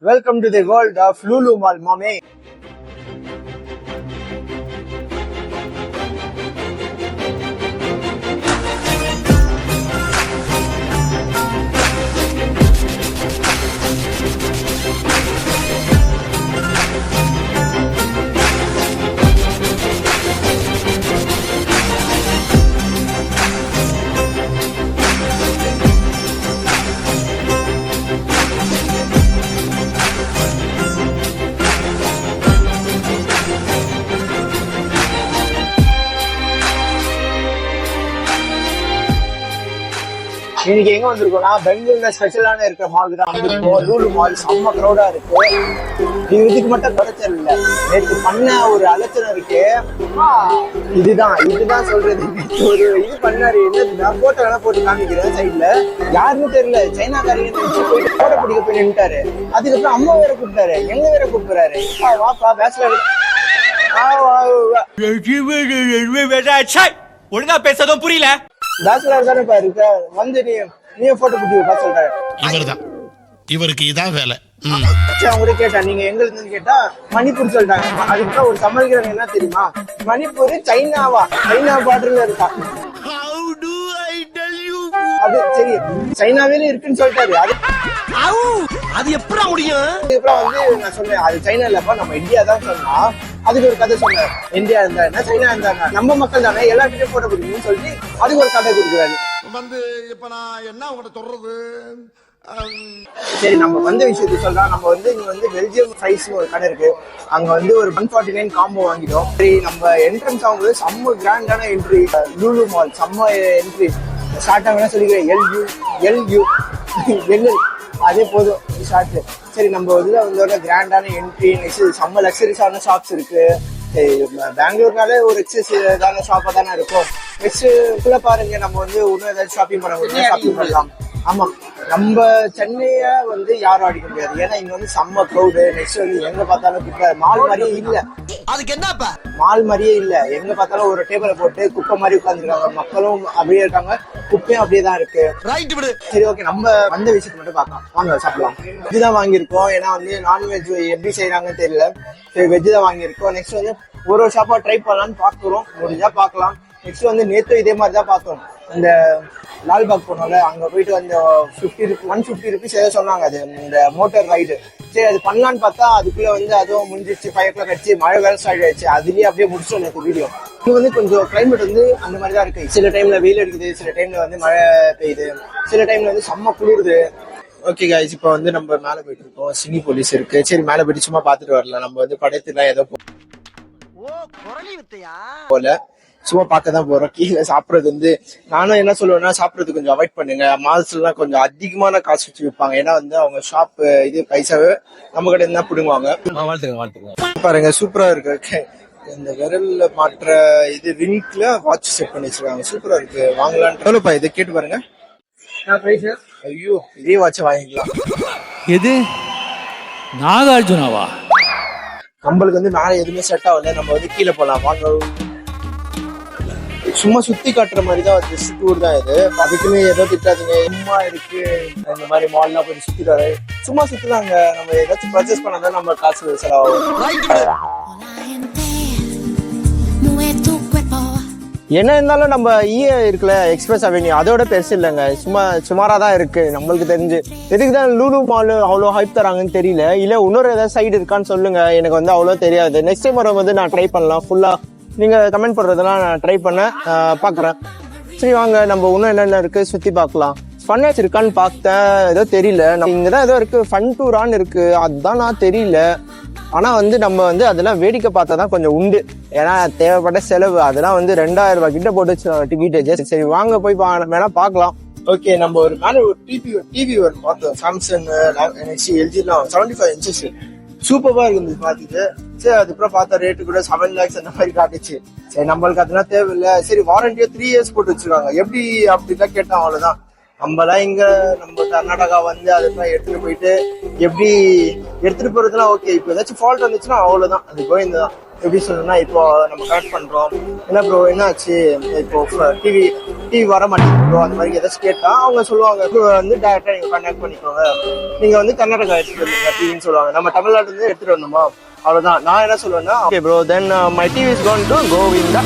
Welcome to the world of Lulu Mall, mommy. இன்னைக்கு எங்க வந்திருக்கோம்னா பெங்களூர்ல ஸ்பெஷலான இருக்கிற மால் தான் வந்திருக்கோம். லூலு மால் செம்ம கிரௌடா இருக்கு. இதுக்கு மட்டும் குறைச்சல் இல்ல, நேற்று பண்ண ஒரு அலட்சணம் இருக்கு. இதுதான் சொல்றது. ஒரு இது பண்ணாரு, என்னதுன்னா போட்டோ வேணா போட்டு காமிக்கிறேன். சைட்ல யாருன்னு தெரியல, சைனாக்காரங்க போயிட்டு போட்டோ பிடிக்க போய் நின்ட்டாரு. அதுக்கப்புறம் அம்மா வேற கூப்பிட்டாரு, எங்க வேற கூப்பிடுறாரு. வாப்பா பேச்சுலர் ஒழுங்கா பேசதும் புரியல. பேச்சுலர் தானே இருக்க, வந்து நீ போட்டோ பிடிக்க சொல்றாரு. இவர்தான், இவருக்கு இதான் வேலை. அவங்க கேட்டா நீங்க எங்க இருந்து கேட்டா மணிப்பூர் சொல்லிட்டாங்க. அதுக்குதான் ஒரு சமாளிக்கிறாங்க. என்ன தெரியுமா, மணிப்பூர் சைனா பார்டர்ல இருக்கா. அது சரி, சைனாவே இருக்குன்னு சொல்லிட்டாரு. அது எப்படி முடியும்? அதுக்கப்புறம் வந்து நான் சொன்னேன், அது சைனா இல்லப்பா, நம்ம இந்தியா தான் சொன்னா. அதுக்கு ஒரு கதை சொன்னேன், இந்தியா இருந்தா என்ன சைனா இருந்தாங்க, நம்ம மக்கள் தானே, எல்லார்கிட்டயும் போட முடியும்னு சொல்லி அதுக்கு ஒரு கதை கொடுக்குறாரு. வந்து இப்ப நான் என்ன உங்கள்கிட்ட சொல்றது. சரி, நம்ம வந்த விஷயத்த சொல்றோம். நம்ம வந்து இங்க வந்து பெல்ஜியம் ஃப்ரைஸ் ஒரு கடை இருக்கு. அங்க வந்து ஒரு 149 காம்போ வாங்கிட்டோம். சரி, நம்ம என்ட்ரன்ஸ் ஆகும்போது செம்ம கிராண்டான என்ட்ரி. லூலு மால் செம்ம என்ட்ரி. ஸ்டார்ட் ஆகுனா சொல்லிக்கிறேன், எல்யூ அதே போதும் ஷார்ட். சரி, நம்ம இதுல வந்து கிராண்டான என்ட்ரி. நெக்ஸ்ட் செம்ம லக்ஸரிஸான ஷாப்ஸ் இருக்கு. பெங்களூர்னாலே ஒரு எக்ஸஸான ஷாப்பா தானே இருக்கும். நெக்ஸ்ட் உள்ள பாருங்க, நம்ம வந்து இன்னும் ஏதாவது ஷாப்பிங் பண்ணலாம். ஆமா, நம்ம சென்னைய வந்து யாரும் அடிக்க முடியாது. ஏன்னா இங்க வந்து செம்ம க்ரௌடு. நெக்ஸ்ட் வந்து எங்க பார்த்தாலும் மால் மாதிரியே இல்ல. அதுக்கு என்னப்பா மால் மாதிரியே இல்ல. எங்க பார்த்தாலும் ஒரு டேபிள போட்டு குப்பை மாதிரி உட்காந்துருக்காங்க. மக்களும் அப்படியே இருக்காங்க, குப்பையும் அப்படியே தான் இருக்கு. சரி, ஓகே, நம்ம வந்த விஷயத்த மட்டும் பார்க்கலாம். வாங்க சாப்பிடலாம். இதுதான் வாங்கியிருக்கோம். ஏன்னா வந்து நான்வெஜ் எப்படி செய்யறாங்கன்னு தெரியல. சரி, வெஜ் தான் வாங்கியிருக்கோம். நெக்ஸ்ட் வந்து ஒரு ஷாப்பா ட்ரை பண்ணலாம்னு பாக்குறோம். முடிஞ்சா பாக்கலாம். நெக்ஸ்ட் வந்து நேத்து இதே மாதிரி தான் பார்த்தோம். இந்த லால்பாக் போனோம்ல, அங்க போயிட்டு வந்து 150 rupees ஏதோ சொன்னாங்க. அது இந்த மோட்டார் ரைடு. சரி, அது பண்ணலான்னு பார்த்தா அதுக்குள்ள வந்து அதுவும் முடிஞ்சிச்சு. 5 o'clock ஆயிடுச்சு. மழை வேலை ஸ்டார்ட் ஆயிடுச்சு. அதுலயே அப்படியே முடிச்சோம் நேற்று வீடியோ. இது வந்து கொஞ்சம் கிளைமேட் வந்து அந்த மாதிரி தான் இருக்கு. சில டைம்ல வெயில் அடிக்குது, சில டைம்ல வந்து மழை பெய்யுது, சில டைம்ல வந்து செம்ம குளிருது. ஓகே கைஸ், இப்போ வந்து நம்ம மேல போயிட்டு இருக்கோம். சினி போலீஸ் இருக்கு. சரி, மேல போயிட்டு சும்மா பாத்துட்டு வரலாம். நம்ம வந்து படத்துல ஏதோ போல சும்மா பார்க்க தான் போறோம். கீழே சாப்பிடுறது வந்து நானும் என்ன சொல்லுவேன்னா, சாப்பிடுறது கொஞ்சம் அவாய்ட் பண்ணுங்க. மால்ஸ் எல்லாம் கொஞ்சம் அதிகமான காசு வச்சு வைப்பாங்க. ஏன்னா வந்து அவங்க ஷாப் இது பைசாவே நம்ம கிட்ட இருந்தா பிடுங்குவாங்க. பாருங்க, சூப்பரா இருக்கு. இந்த விரல்ல மாற்ற இது ரிங்க்ல வாட்ச் செட் பண்ணி வச்சிருக்காங்க. சூப்பரா இருக்கு, வாங்கலான்னு. எவ்வளவுப்பா இது கேட்டு பாருங்க. ஐயோ, இதே வாட்ச வாங்கிக்கலாம். எது நாகார்ஜுனாவா? நம்மளுக்கு வந்து மேல எதுவுமே செட் ஆகல. நம்ம வந்து கீழே போலாம் வாங்க. சும்மா சுத்தி காட்டுற மாதிரி தான் ஜஸ்ட் டூர் தான் இது. அதுக்குன்னு ஏதோ திட்டாதீங்க. சும்மா இருக்கு இந்த மாதிரி மால்லாம் போய் சுத்திட்டு சும்மா சுத்தலாங்க. நம்ம ஏதாச்சும் பர்ச்சேஸ் பண்ணாதான் நம்ம காசு செலவாகும். என்ன இருந்தாலும் நம்ம இருக்குல்ல, எக்ஸ்பிரஸ் அவென்யூ, அதோட பெருசு இல்லைங்க. சுமாரா தான் இருக்கு நம்மளுக்கு தெரிஞ்சு. எதுக்கு தான் லூலு மால் அவ்வளோ ஹைப் தராங்கன்னு தெரியல. இல்ல இன்னொரு ஏதாவது சைடு இருக்கான்னு சொல்லுங்க. எனக்கு வந்து அவ்வளோ தெரியாது. நெக்ஸ்ட் டைம் வரும்போது நான் ட்ரை பண்ணலாம். ஃபுல்லா நீங்க கமெண்ட் பண்றதெல்லாம் நான் ட்ரை பண்ண பாக்குறேன். சரி, வாங்க நம்ம இன்னும் என்னென்ன இருக்கு சுத்தி பார்க்கலாம். ஃபன் இருக்கான்னு பார்த்தேன், ஏதோ தெரியல. இங்கதான் ஏதோ இருக்கு, ஃபன் டூரான்னு இருக்கு, அதுதான் நான் தெரியல. ஆனா வந்து நம்ம வந்து அதெல்லாம் வேடிக்கை பார்த்தா தான் கொஞ்சம் உண்டு. ஏன்னா தேவைப்பட்ட செலவு அதெல்லாம் வந்து 2000 ரூபாய் கிட்ட போட்டு டிக்கெட். சரி, வாங்க போய் வேணா பாக்கலாம். ஓகே, நம்ம ஒரு மேல ஒரு டிவி ஒரு பார்த்தோம். சாம்சங் எல்ஜி எல்லாம் 75 inches சூப்பரா இருக்கு பாத்துட்டு. சரி, அதுக்கப்புறம் பார்த்தா ரேட்டு கூட 7 lakhs அந்த மாதிரி காட்டுச்சு. சரி, நம்மளுக்கு அதெல்லாம் தேவையில்லை. சரி, வாரண்டியா 3 years போட்டு வச்சிருக்காங்க. எப்படி அப்படிலாம் கேட்டோம், அவ்வளவுதான். நம்மலாம் இங்க நம்ம கர்நாடகா வந்து அதெல்லாம் எடுத்துட்டு போயிட்டு எப்படி எடுத்துட்டு போறதுலாம் ஓகே. இப்ப ஏதாச்சும் ஃபால்ட் வந்துச்சுன்னா அவ்வளவுதான், அது கோவிந்ததான். எப்படி சொல்லணும்னா இப்போ நம்ம கனெக்ட் பண்றோம், என்ன ப்ரோ என்னாச்சு, இப்போ டிவி வர மாட்டேங்குது ப்ரோ, அந்த மாதிரி ஏதாச்சும் கேட்டா அவங்க சொல்லுவாங்க வந்து டேரக்டா நீங்க கனெக்ட் பண்ணிக்கோங்க, நீங்க வந்து கர்நாடகா எடுத்துட்டு வந்தீங்க டிவின்னு சொல்லுவாங்க, நம்ம தமிழ்நாட்டுல இருந்து எடுத்துட்டு வந்தோமா, அவ்வளவுதான். நான் என்ன சொல்லுவேன்னா, okay bro then my TV is going to go in the